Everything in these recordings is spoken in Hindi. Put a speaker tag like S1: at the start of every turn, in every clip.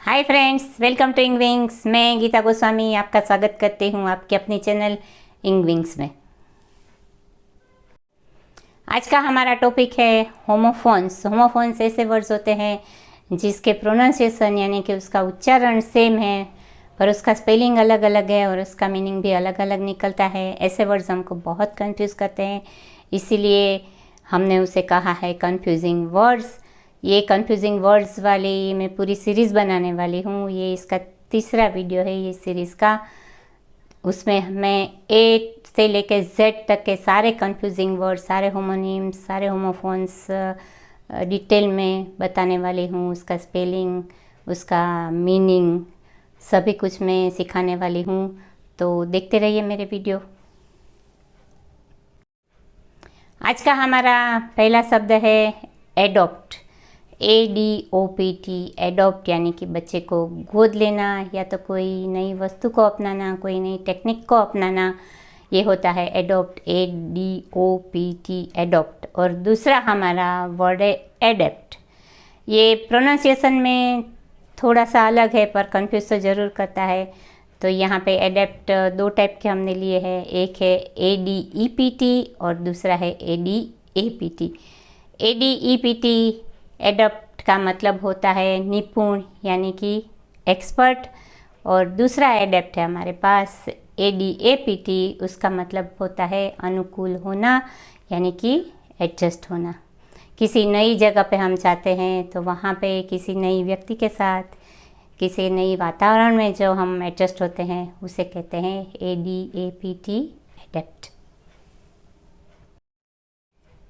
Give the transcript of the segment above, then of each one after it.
S1: Hi friends, welcome to Engwings. मैं गीता गोस्वामी आपका स्वागत करती हूँ आपके अपने चैनल इंगविंग्स में। आज का हमारा टॉपिक है होमोफोन्स। होमोफोन्स ऐसे वर्ड्स होते हैं जिसके प्रोनाउंसिएशन यानी कि उसका उच्चारण सेम है पर उसका स्पेलिंग अलग अलग है और उसका मीनिंग भी अलग अलग निकलता है। ऐसे वर्ड्स हमको बहुत कंफ्यूज करते हैं, इसीलिए हमने उसे कहा है कंफ्यूजिंग वर्ड्स। ये कंफ्यूजिंग वर्ड्स वाली मैं पूरी सीरीज़ बनाने वाली हूँ। ये इसका तीसरा वीडियो है ये सीरीज़ का। उसमें मैं ए से लेकर जेड तक के सारे कंफ्यूजिंग वर्ड, सारे होमोनिम्स, सारे होमोफोन्स डिटेल में बताने वाली हूँ। उसका स्पेलिंग, उसका मीनिंग सभी कुछ मैं सिखाने वाली हूँ, तो देखते रहिए मेरे वीडियो। आज का हमारा पहला शब्द है एडॉप्ट। ADOPT, एडॉप्ट यानी कि बच्चे को गोद लेना या तो कोई नई वस्तु को अपनाना, कोई नई टेक्निक को अपनाना, ये होता है एडॉप्ट। ADOPT, adopt. और दूसरा हमारा वर्ड है एडेप्ट। ये प्रोनाउंसिएशन में थोड़ा सा अलग है पर कंफ्यूज तो ज़रूर करता है। तो यहाँ पे एडेप्ट दो टाइप के हमने लिए हैं, एक है ADEPT और दूसरा है ADAPT। ADEPT एडॉप्ट का मतलब होता है निपुण यानी कि एक्सपर्ट, और दूसरा एडेप्ट है हमारे पास ADAPT, उसका मतलब होता है अनुकूल होना यानी कि एडजस्ट होना। किसी नई जगह पे हम जाते हैं तो वहाँ पे किसी नई व्यक्ति के साथ, किसी नई वातावरण में जो हम एडजस्ट होते हैं उसे कहते हैं ADAPT, एडेप्ट।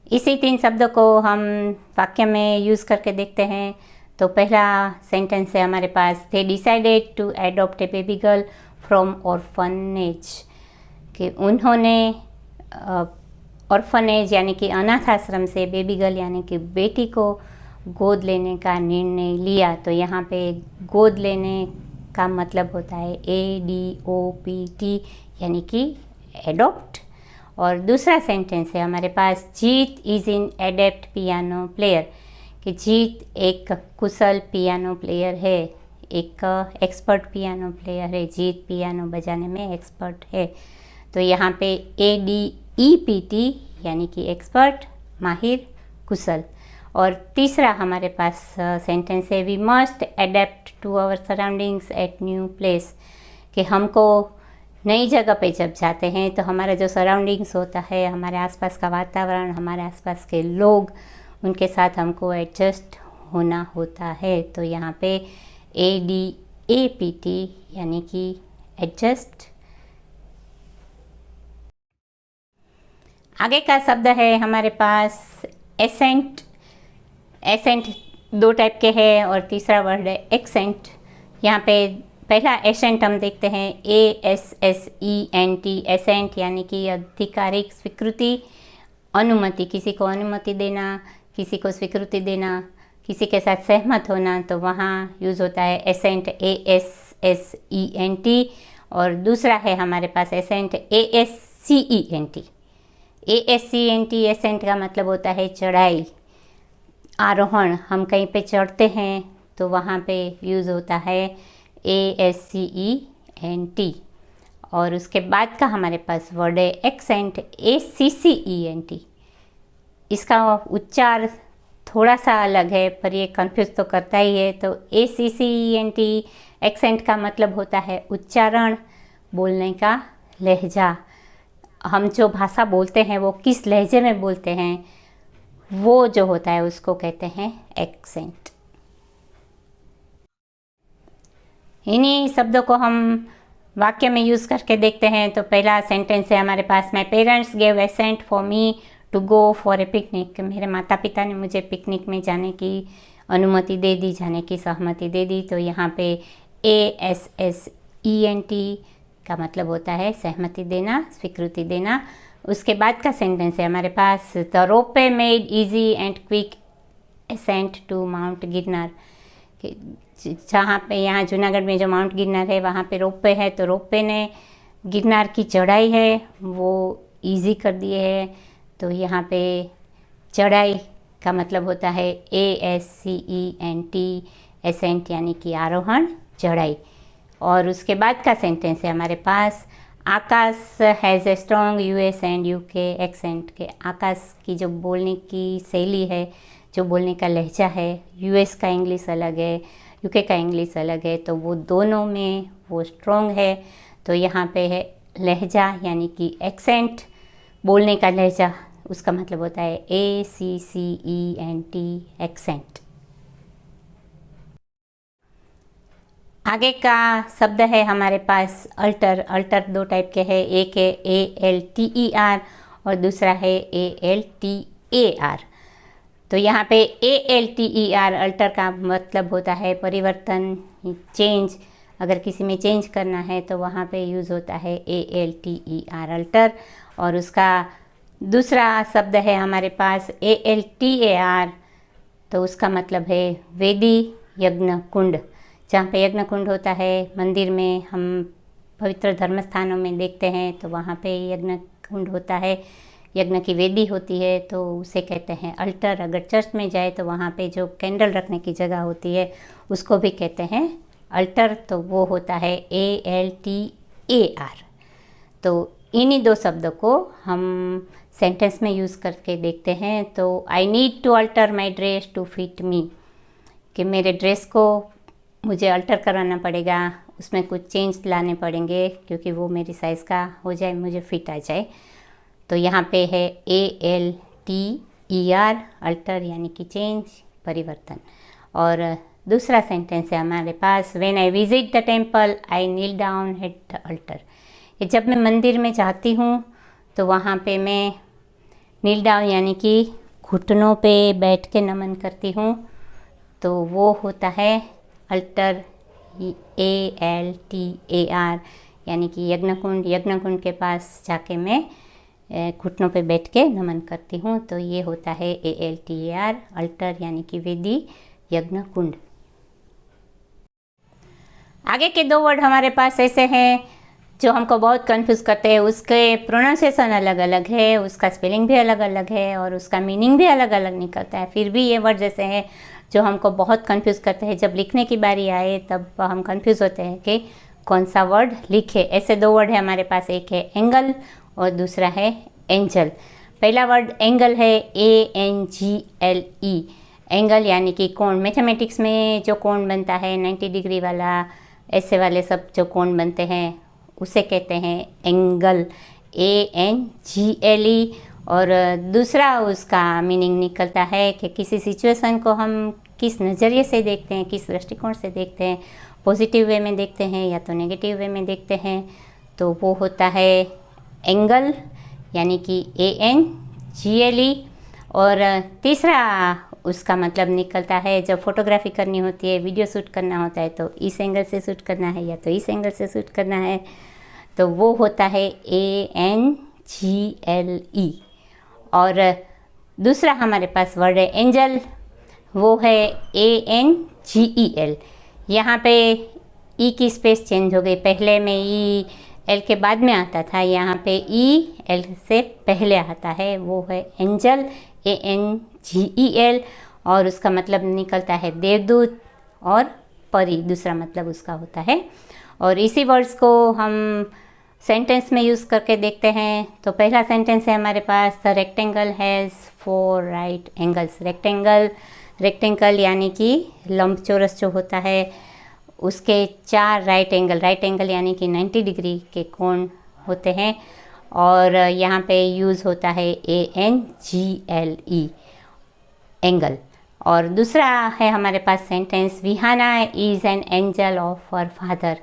S1: इसी तीन शब्दों को हम वाक्य में यूज़ करके देखते हैं। तो पहला सेंटेंस है हमारे पास, they decided to adopt a baby girl from orphanage, कि उन्होंने ऑर्फनेज यानी कि अनाथ आश्रम से बेबी गर्ल यानी कि बेटी को गोद लेने का निर्णय लिया। तो यहाँ पे गोद लेने का मतलब होता है ADOPT यानी कि एडॉप्ट। और दूसरा सेंटेंस है हमारे पास, Jeet is an adept piano player, कि जीत एक कुशल पियानो प्लेयर है, एक एक्सपर्ट पियानो प्लेयर है। जीत पियानो बजाने में एक्सपर्ट है। तो यहाँ पे ADEPT यानी कि एक्सपर्ट, माहिर, कुशल। और तीसरा हमारे पास सेंटेंस है, we must adapt to our surroundings at new place, कि हमको नई जगह पे जब जाते हैं तो हमारा जो सराउंडिंग्स होता है, हमारे आसपास का वातावरण, हमारे आसपास के लोग, उनके साथ हमको एडजस्ट होना होता है। तो यहाँ पे ADAPT यानी कि एडजस्ट। आगे का शब्द है हमारे पास एसेंट। एसेंट दो टाइप के हैं और तीसरा वर्ड है एक्सेंट। यहाँ पे पहला एसेंट हम देखते हैं, ASSENT, एसेंट यानी कि आधिकारिक स्वीकृति, अनुमति, किसी को अनुमति देना, किसी को स्वीकृति देना, किसी के साथ सहमत होना, तो वहाँ यूज़ होता है एसेंट, ASSENT। और दूसरा है हमारे पास एसेंट ASCENT। ASCENT एसेंट का मतलब होता है चढ़ाई, आरोहण। हम कहीं पे चढ़ते हैं तो वहाँ पे यूज़ होता है ASCENT। और उसके बाद का हमारे पास वर्ड है एक्सेंट, ACCENT। इसका उच्चार थोड़ा सा अलग है पर ये कंफ्यूज तो करता ही है। तो ACCENT एक्सेंट का मतलब होता है उच्चारण, बोलने का लहजा। हम जो भाषा बोलते हैं वो किस लहजे में बोलते हैं, वो जो होता है उसको कहते हैं एक्सेंट। इन्हीं शब्दों को हम वाक्य में यूज़ करके देखते हैं। तो पहला सेंटेंस है हमारे पास, my parents gave assent for me to go for a picnic, मेरे माता पिता ने मुझे पिकनिक में जाने की अनुमति दे दी, जाने की सहमति दे दी। तो यहाँ पे ASSENT का मतलब होता है सहमति देना, स्वीकृति देना। उसके बाद का सेंटेंस है हमारे पास, the ropeway made easy and quick ascent to mount Girnar, जहाँ पे यहाँ जूनागढ़ में जो माउंट गिरनार है वहाँ पे रोपवे है, तो रोपवे ने गिरनार की चढ़ाई है वो इजी कर दिए है। तो यहाँ पे चढ़ाई का मतलब होता है ASCENT, एसेंट यानी कि आरोहण चढ़ाई। और उसके बाद का सेंटेंस है हमारे पास, Akash has a strong US and UK accent. के आकाश की जो बोलने की शैली है, जो बोलने का लहजा है, यूएस का इंग्लिश अलग है, यूके का इंग्लिश अलग है, तो वो दोनों में वो स्ट्रॉन्ग है। तो यहाँ पे है लहजा यानी कि एक्सेंट, बोलने का लहजा, उसका मतलब होता है ACCENT, एक्सेंट। आगे का शब्द है हमारे पास अल्टर। अल्टर दो टाइप के हैं, एक है ALTER और दूसरा है ALTAR। तो यहाँ पे ALTER अल्टर का मतलब होता है परिवर्तन, चेंज। अगर किसी में चेंज करना है तो वहाँ पे यूज़ होता है ALTER अल्टर। और उसका दूसरा शब्द है हमारे पास ALTAR, तो उसका मतलब है वेदी यज्ञ कुंड। जहाँ पे यज्ञ कुंड होता है, मंदिर में हम पवित्र धर्म स्थानों में देखते हैं, तो वहाँ पे यज्ञ कुंड होता है, यज्ञ की वेदी होती है, तो उसे कहते हैं अल्टर। अगर चर्च में जाए तो वहाँ पे जो कैंडल रखने की जगह होती है उसको भी कहते हैं अल्टर, तो वो होता है ALTAR। तो इन्हीं दो शब्दों को हम सेंटेंस में यूज़ करके देखते हैं। तो I need to alter my dress to fit me, कि मेरे ड्रेस को मुझे अल्टर कराना पड़ेगा, उसमें कुछ चेंज लाने पड़ेंगे क्योंकि वो मेरी साइज़ का हो जाए, मुझे फिट आ जाए। तो यहाँ पे है ALTER अल्टर यानी कि चेंज, परिवर्तन। और दूसरा सेंटेंस है हमारे पास, when I visit the temple I kneel down at the altar. ये जब मैं मंदिर में जाती हूँ तो वहाँ पे मैं नील डाउन यानी कि घुटनों पे बैठ के नमन करती हूँ, तो वो होता है अल्टर, ALTAR यानी कि यज्ञ कुंड के पास जाके मैं घुटनों पे बैठ के नमन करती हूँ, तो ये होता है ALTAR अल्टर यानी कि वेदी यज्ञ कुंड। आगे के दो वर्ड हमारे पास ऐसे हैं जो हमको बहुत कंफ्यूज करते हैं। उसके प्रोनाउंसिएशन अलग अलग है, उसका स्पेलिंग भी अलग अलग है और उसका मीनिंग भी अलग अलग निकलता है। फिर भी ये वर्ड जैसे हैं जो हमको बहुत कंफ्यूज करते हैं, जब लिखने की बारी आए तब हम कंफ्यूज होते हैं कि कौन सा वर्ड लिखे। ऐसे दो वर्ड है हमारे पास, एक है एंगल और दूसरा है एंजल। पहला वर्ड एंगल है ANGLE, एंगल यानी कि कोण। मैथमेटिक्स में जो कोण बनता है 90 डिग्री वाला, ऐसे वाले सब जो कोण बनते हैं उसे कहते हैं एंगल, ANGLE। और दूसरा उसका मीनिंग निकलता है कि किसी सिचुएशन को हम किस नज़रिए से देखते हैं, किस दृष्टिकोण से देखते हैं, पॉजिटिव वे में देखते हैं या तो नेगेटिव वे में देखते हैं, तो वो होता है एंगल यानी कि ANGLE। और तीसरा उसका मतलब निकलता है, जब फोटोग्राफी करनी होती है, वीडियो शूट करना होता है, तो इस एंगल से शूट करना है या तो इस एंगल से शूट करना है, तो वो होता है ANGLE। और दूसरा हमारे पास वर्ड है एंजल, वो है ANGEL। यहाँ पे ई की स्पेस चेंज हो गई, पहले में ई एल के बाद में आता था, यहाँ पे ई एल से पहले आता है, वो है एंजल, ANGEL। और उसका मतलब निकलता है देवदूत और परी, दूसरा मतलब उसका होता है। और इसी वर्ड्स को हम सेंटेंस में यूज़ करके देखते हैं। तो पहला सेंटेंस है हमारे पास, the rectangle has 4 right angles. Rectangle यानी कि लंबचौरस जो होता है उसके 4 राइट एंगल यानी कि 90 डिग्री के कोण होते हैं। और यहाँ पे यूज़ होता है ANGLE, एंगल। और दूसरा है हमारे पास sentence, Vihana is an angel of her father.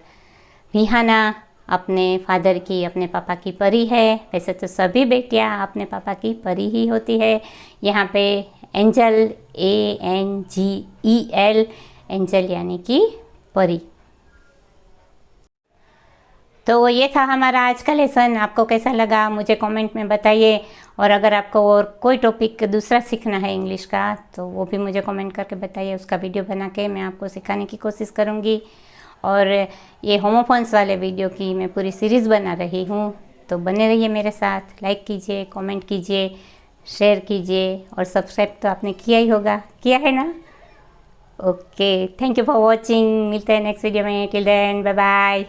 S1: Vihana अपने फादर की, अपने पापा की परी है। वैसे तो सभी बेटियां अपने पापा की परी ही होती है। यहाँ पे एंजल, ANGEL, एंजल यानी कि परी। तो ये था हमारा आज का लेसन। आपको कैसा लगा मुझे कमेंट में बताइए। और अगर आपको और कोई टॉपिक दूसरा सीखना है इंग्लिश का तो वो भी मुझे कमेंट करके बताइए, उसका वीडियो बना के मैं आपको सिखाने की कोशिश करूँगी। और ये होमोफोन्स वाले वीडियो की मैं पूरी सीरीज़ बना रही हूँ, तो बने रहिए मेरे साथ। लाइक कीजिए, कमेंट कीजिए, शेयर कीजिए और सब्सक्राइब तो आपने किया ही होगा, किया है ना? Okay, thank you for watching. मिलते हैं नेक्स्ट वीडियो में। Till then bye bye.